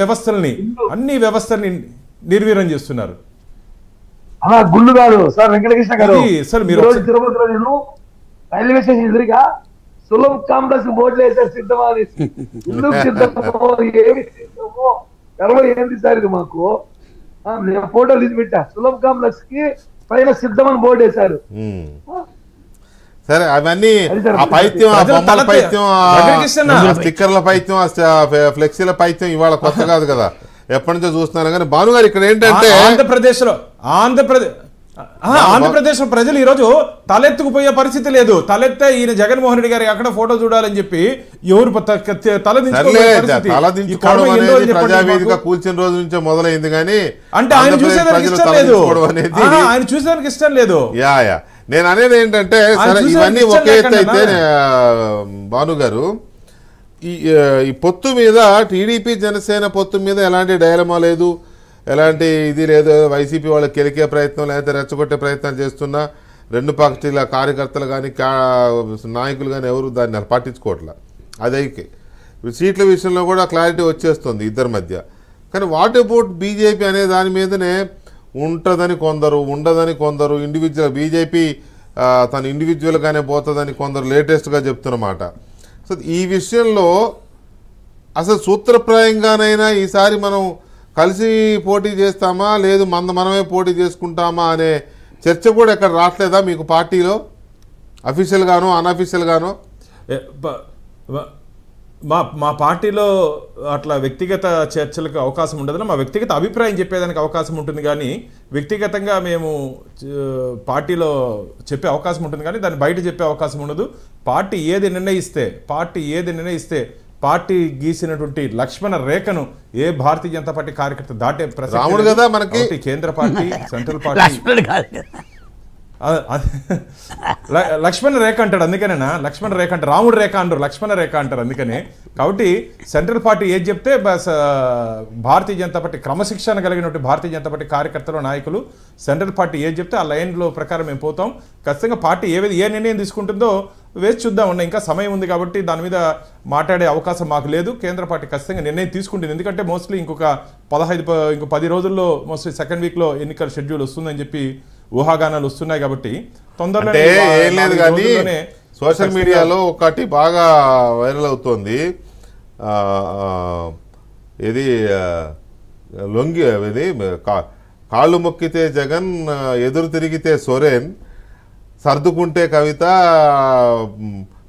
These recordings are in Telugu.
వ్యవస్థల్ని అన్ని వ్యవస్థల్ని నిర్వీర్యం చేస్తున్నారు. అలా గుళ్ళు కాదు సార్ వెంకటకృష్ణ గారు. సార్ మీరు తిరుపతిలో నేను రైల్వే స్టేషన్ ఎదురుగా సులభ్ కాంప్లెక్స్ బోర్డులు వేసారు సిద్ధమా అనేసి. ఎందుకు సిద్ధమో ఏమి సిద్ధమో గర్వ ఏంటి సార్ ఇది మాకు. నేను ఫోటోలు తీసి పెట్టా. సులభ్ కాంప్లెక్స్ కి పైన సిద్ధమని బోర్డు వేశారు. సరే అవన్నీ ఆ పైత్యం, ఆ బొమ్మల పైత్యం, స్టిక్కర్ల పైత్యం, ఫ్లెక్సీల పైత్యం ఇవాళ కొత్త కాదు కదా, ఎప్పటి నుంచో చూస్తున్నారు. కానీ భానుగారు ఇక్కడ ఏంటంటే ఆంధ్రప్రదేశ్ లో ప్రజలు ఈ రోజు తలెత్తుకుపోయే పరిస్థితి లేదు. తలెత్తే ఈయన జగన్మోహన్ రెడ్డి గారి అక్కడ ఫోటో చూడాలని చెప్పి ఎవరు తలదించుకోవడం అనేది ప్రజావేదిక కూల్చిన రోజు నుంచే మొదలైంది. కానీ అంటే ఆయన చూసేదానికి ఇష్టం లేదు. యా నేను అనేది ఏంటంటే సరే ఇవన్నీ ఒకే ఎత్తు అయితే భాను గారు ఈ పొత్తు మీద టీడీపీ జనసేన పొత్తు మీద ఎలాంటి డైలమా లేదు, ఎలాంటి ఇది లేదు. వైసీపీ వాళ్ళు కెలికే ప్రయత్నం లేకపోతే రెచ్చగొట్టే ప్రయత్నం చేస్తున్నా రెండు పార్టీల కార్యకర్తలు కానీ నాయకులు కానీ ఎవరు దాన్ని పట్టించుకోవట్లా. అదైతే సీట్ల విషయంలో కూడా క్లారిటీ వచ్చేస్తుంది ఇద్దరి మధ్య. కానీ వాట్ అబౌట్ బీజేపీ అనే దాని మీదనే ఉంటుందని కొందరు, ఉండదని కొందరు, ఇండివిజువల్ బీజేపీ తన ఇండివిజువల్గానే పోతుందని కొందరు లేటెస్ట్గా చెప్తున్నమాట. సో ఈ విషయంలో అసలు సూత్రప్రాయంగానైనా ఈసారి మనం కలిసి పోటీ చేస్తామా లేదు మనమే పోటీ చేసుకుంటామా అనే చర్చ కూడా ఎక్కడ రావట్లేదా మీకు పార్టీలో, అఫీషియల్గానో అన్అఫీషియల్గానో? మా పార్టీలో అట్లా వ్యక్తిగత చర్చలకు అవకాశం ఉండదు. మా వ్యక్తిగత అభిప్రాయం చెప్పేదానికి అవకాశం ఉంటుంది, కానీ వ్యక్తిగతంగా మేము పార్టీలో చెప్పే అవకాశం ఉంటుంది, కానీ దాన్ని బయట చెప్పే అవకాశం ఉండదు. పార్టీ ఏది నిర్ణయిస్తే పార్టీ గీసినటువంటి లక్ష్మణ రేఖను ఏ భారతీయ జనతా పార్టీ కార్యకర్త దాటే రాముడు కదా మనకి కేంద్ర పార్టీ, సెంట్రల్ పార్టీ లక్ష్మణ రేఖ అంటాడు. అందుకనేనా లక్ష్మణ రేఖ అంటే రాముడు రేఖ అంటారు, లక్ష్మణ రేఖ అంటారు. అందుకనే కాబట్టి సెంట్రల్ పార్టీ ఏది చెప్తే భారతీయ జనతా పార్టీ క్రమశిక్షణ కలిగినటువంటి భారతీయ జనతా పార్టీ కార్యకర్తలు, నాయకులు సెంట్రల్ పార్టీ ఏది చెప్తే ఆ లైన్లో ప్రకారం మేము పోతాం. ఖచ్చితంగా పార్టీ ఏ నిర్ణయం తీసుకుంటుందో వేచి చూద్దాం. ఇంకా సమయం ఉంది కాబట్టి దాని మీద మాట్లాడే అవకాశం మాకు లేదు. కేంద్ర పార్టీ ఖచ్చితంగా నిర్ణయం తీసుకుంటుంది. ఎందుకంటే మోస్ట్లీ ఇంకో 10 రోజుల్లో మోస్ట్లీ సెకండ్ వీక్లో ఎన్నికల షెడ్యూల్ వస్తుందని చెప్పి ఊహాగానాలు వస్తున్నాయి. కాబట్టి తొందరలో ఏం లేదు. కానీ సోషల్ మీడియాలో ఒకటి బాగా వైరల్ అవుతోంది. ఇది కాళ్ళు మొక్కితే జగన్, ఎదురు తిరిగితే సోరెన్, సర్దుకుంటే కవిత,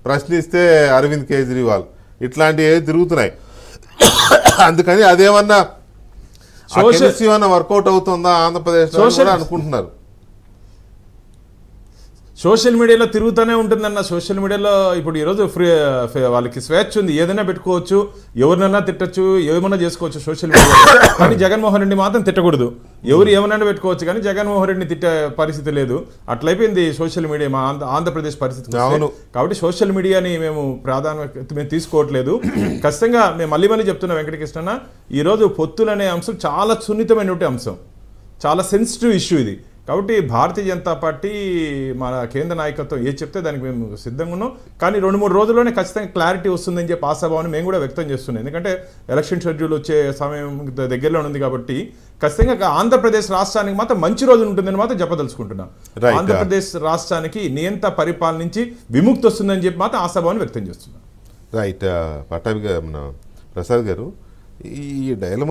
ప్రశ్నిస్తే అరవింద్ కేజ్రీవాల్, ఇట్లాంటివి తిరుగుతున్నాయి. అందుకని అదేమన్నా వర్కౌట్ అవుతుందా ఆంధ్రప్రదేశ్ అనుకుంటున్నారు. సోషల్ మీడియాలో తిరుగుతూనే ఉంటుందన్న. సోషల్ మీడియాలో ఇప్పుడు ఈరోజు వాళ్ళకి స్వేచ్ఛ ఉంది, ఏదైనా పెట్టుకోవచ్చు, ఎవరినైనా తిట్టచ్చు, ఏమైనా చేసుకోవచ్చు సోషల్ మీడియాలో. కానీ జగన్మోహన్ రెడ్డి మాత్రం తిట్టకూడదు. ఎవరు ఏమైనా పెట్టుకోవచ్చు, కానీ జగన్మోహన్ రెడ్డిని తిట్టే పరిస్థితి లేదు. అట్లయిపోయింది సోషల్ మీడియా మా ఆంధ్రప్రదేశ్ పరిస్థితి. కాబట్టి సోషల్ మీడియాని మేము ప్రాధాన్యత తీసుకోవట్లేదు. ఖచ్చితంగా మేము మళ్ళీ చెప్తున్నా వెంకటకృష్ణ, ఈరోజు పొత్తులు అనే అంశం చాలా సున్నితమైనటువంటి అంశం, చాలా సెన్సిటివ్ ఇష్యూ ఇది. కాబట్టి భారతీయ జనతా పార్టీ మన కేంద్ర నాయకత్వం ఏది చెప్తే దానికి మేము సిద్ధంగా ఉన్నాం. కానీ 2-3 రోజుల్లోనే ఖచ్చితంగా క్లారిటీ వస్తుందని చెప్పి ఆశాభావాన్ని మేము కూడా వ్యక్తం చేస్తున్నాం. ఎందుకంటే ఎలక్షన్ షెడ్యూల్ వచ్చే సమయం దగ్గరలో ఉంది కాబట్టి ఖచ్చితంగా ఆంధ్రప్రదేశ్ రాష్ట్రానికి మాత్రం మంచి రోజు ఉంటుందని మాత్రం చెప్పదలుచుకుంటున్నాం. ఆంధ్రప్రదేశ్ రాష్ట్రానికి నియంత పరిపాలన నుంచి విముక్తి వస్తుందని చెప్పి మాత్రం ఆశాభావాన్ని వ్యక్తం చేస్తున్నాం. రైట్. పట్టాభి గారు, ప్రసాద్ గారు, ఈ డైలమా